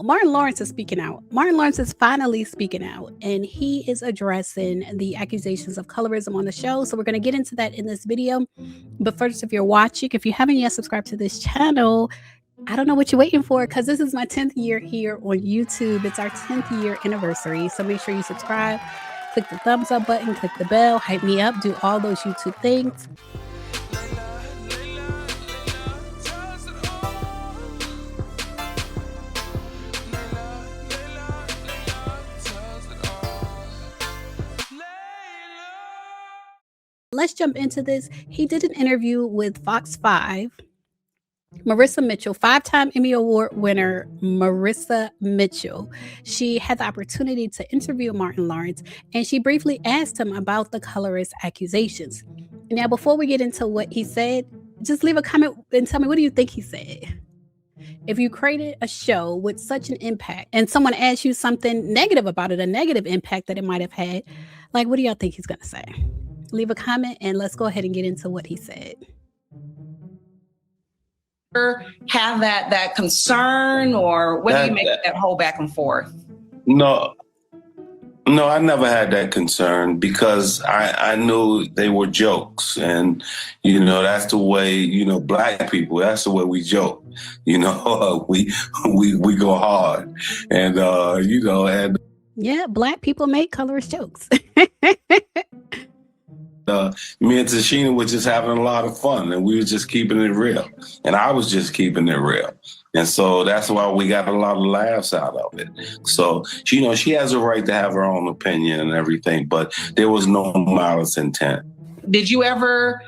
Martin Lawrence is speaking out. Martin Lawrence is finally speaking out, and he is addressing the accusations of colorism on the show. So we're going to get into that in this video. But first, if you're watching, if you haven't yet subscribed to this channel, I don't know what you're waiting for, because this is my 10th year here on YouTube. It's our 10th year anniversary. So make sure you subscribe, click the thumbs up button, click the bell, hype me up, do all those YouTube things. Let's jump into this. He did an interview with Fox 5. Marissa Mitchell, 5-time Emmy Award winner Marissa Mitchell. She had the opportunity to interview Martin Lawrence, and she briefly asked him about the colorist accusations. Now, before we get into what he said, just leave a comment and tell me, what do you think he said? If you created a show with such an impact and someone asks you something negative about it, a negative impact that it might have had, like, what do y'all think he's going to say? Leave a comment and let's go ahead and get into what he said. Have that concern, or what do you make of that whole back and forth? No, I never had that concern, because I knew they were jokes, and that's the way Black people. That's the way we joke. We go hard, and and yeah, Black people make colorist jokes. Me and Teyana were just having a lot of fun, and we were just keeping it real, and I was just keeping it real. And so that's why we got a lot of laughs out of it. So, she has a right to have her own opinion and everything, but there was no malice intent. Did you ever?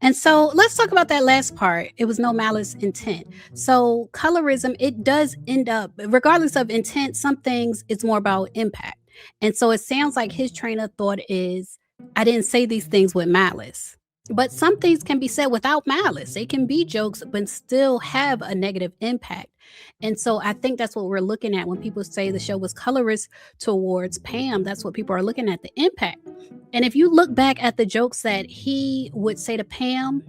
And so let's talk about that last part. It was no malice intent. So colorism, it does end up, regardless of intent, some things it's more about impact. And so it sounds like his train of thought is, I didn't say these things with malice. But some things can be said without malice. They can be jokes, but still have a negative impact. And so I think that's what we're looking at when people say the show was colorist towards Pam. That's what people are looking at, the impact. And if you look back at the jokes that he would say to Pam,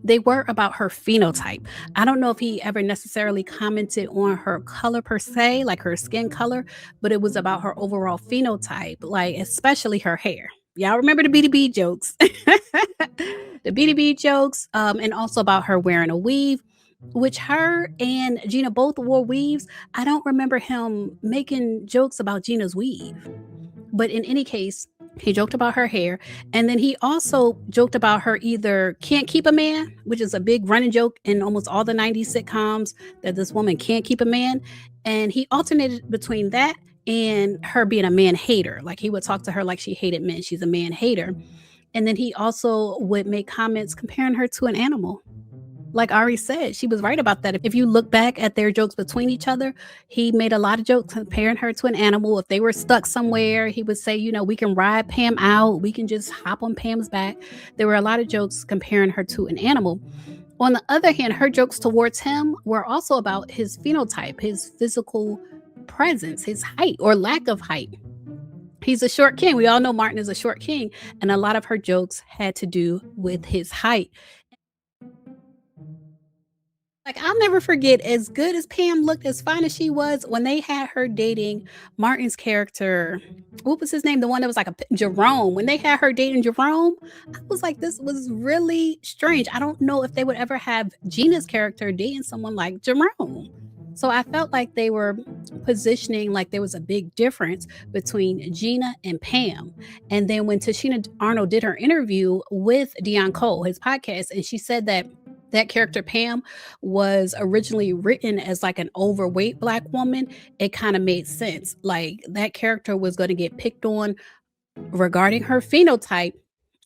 they were about her phenotype. I don't know if he ever necessarily commented on her color per se, like her skin color, but it was about her overall phenotype, like especially her hair. Y'all remember the BDB jokes, the BDB jokes, and also about her wearing a weave, which her and Gina both wore weaves. I don't remember him making jokes about Gina's weave, but in any case, he joked about her hair. And then he also joked about her either can't keep a man, which is a big running joke in almost all the 90s sitcoms, that this woman can't keep a man. And he alternated between that and her being a man hater. Like he would talk to her like she hated men. She's a man hater. And then he also would make comments comparing her to an animal. Like Ari said, she was right about that. If you look back at their jokes between each other, he made a lot of jokes comparing her to an animal. If they were stuck somewhere, he would say, we can ride Pam out. We can just hop on Pam's back. There were a lot of jokes comparing her to an animal. On the other hand, her jokes towards him were also about his phenotype, his physical presence, his height or lack of height. He's a short king. We all know Martin is a short king. And a lot of her jokes had to do with his height. Like, I'll never forget, as good as Pam looked, as fine as she was, when they had her dating Martin's character, what was his name? The one that was like Jerome. When they had her dating Jerome, I was like, this was really strange. I don't know if they would ever have Gina's character dating someone like Jerome. So I felt like they were positioning like there was a big difference between Gina and Pam. And then when Teyana Arnold did her interview with Deon Cole, his podcast, and she said that character Pam was originally written as like an overweight Black woman, it kind of made sense. Like that character was going to get picked on regarding her phenotype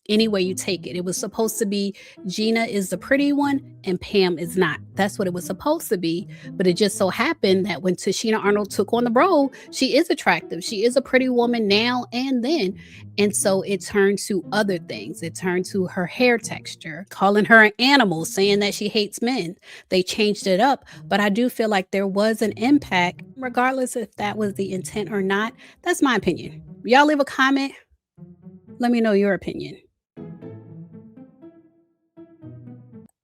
any way you take it. It was supposed to be Gina is the pretty one and Pam is not. That's what it was supposed to be. But it just so happened that when Teyana Arnold took on the role, she is attractive. She is a pretty woman now and then. And so it turned to other things. It turned to her hair texture, calling her an animal, saying that she hates men. They changed it up. But I do feel like there was an impact, regardless if that was the intent or not. That's my opinion. Y'all leave a comment. Let me know your opinion.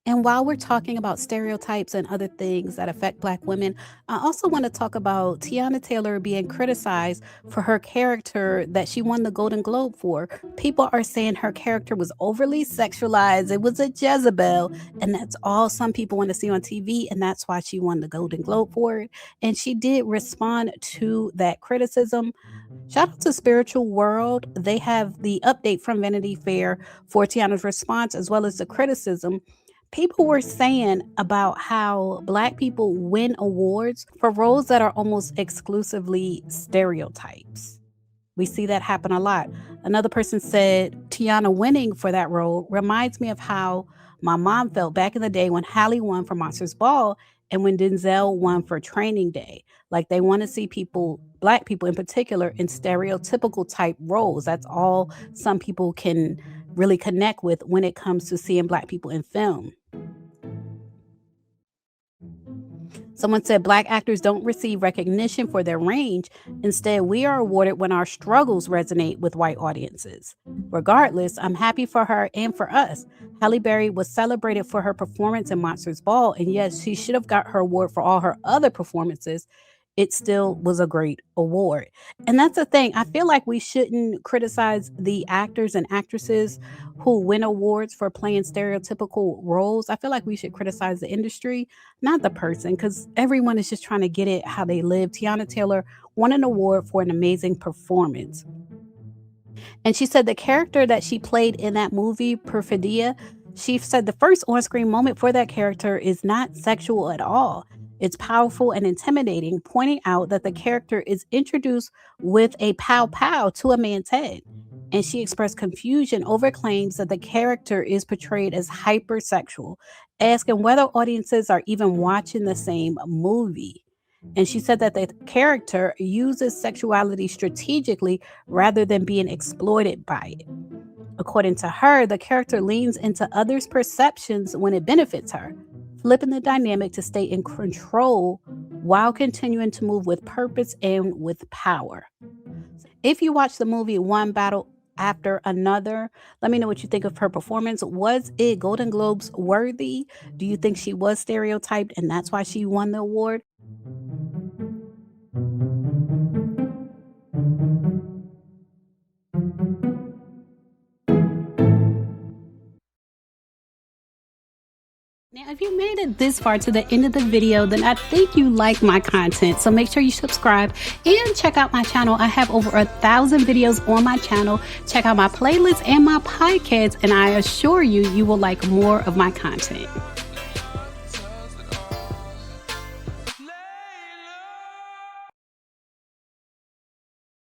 And while we're talking about stereotypes and other things that affect Black women, I also want to talk about Teyana Taylor being criticized for her character that she won the Golden Globe for. People are saying her character was overly sexualized, it was a Jezebel, and that's all some people want to see on TV, and that's why she won the Golden Globe for it. And she did respond to that criticism. Shout out to Spiritual World. They have the update from Vanity Fair for Tiana's response as well as the criticism. People were saying about how Black people win awards for roles that are almost exclusively stereotypes. We see that happen a lot. Another person said, Tiana winning for that role reminds me of how my mom felt back in the day when Halle won for Monsters Ball and when Denzel won for Training Day. Like they want to see people, Black people in particular, in stereotypical type roles. That's all some people can really connect with when it comes to seeing Black people in film. Someone said Black actors don't receive recognition for their range. Instead, we are awarded when our struggles resonate with white audiences. Regardless, I'm happy for her and for us. Halle Berry was celebrated for her performance in Monsters Ball, and yes, she should have got her award for all her other performances. It still was a great award. And that's the thing. I feel like we shouldn't criticize the actors and actresses who win awards for playing stereotypical roles. I feel like we should criticize the industry, not the person, because everyone is just trying to get it how they live. Teyana Taylor won an award for an amazing performance. And she said the character that she played in that movie, Perfidia, she said the first on screen moment for that character is not sexual at all. It's powerful and intimidating, pointing out that the character is introduced with a pow pow to a man's head. And she expressed confusion over claims that the character is portrayed as hypersexual, asking whether audiences are even watching the same movie. And she said that the character uses sexuality strategically rather than being exploited by it. According to her, the character leans into others' perceptions when it benefits her, flipping the dynamic to stay in control while continuing to move with purpose and with power. If you watch the movie One Battle After Another, let me know what you think of her performance. Was it Golden Globes worthy? Do you think she was stereotyped and that's why she won the award? Now, if you made it this far to the end of the video, then I think you like my content. So make sure you subscribe and check out my channel. I have over 1,000 videos on my channel. Check out my playlist and my podcast, and I assure you, you will like more of my content.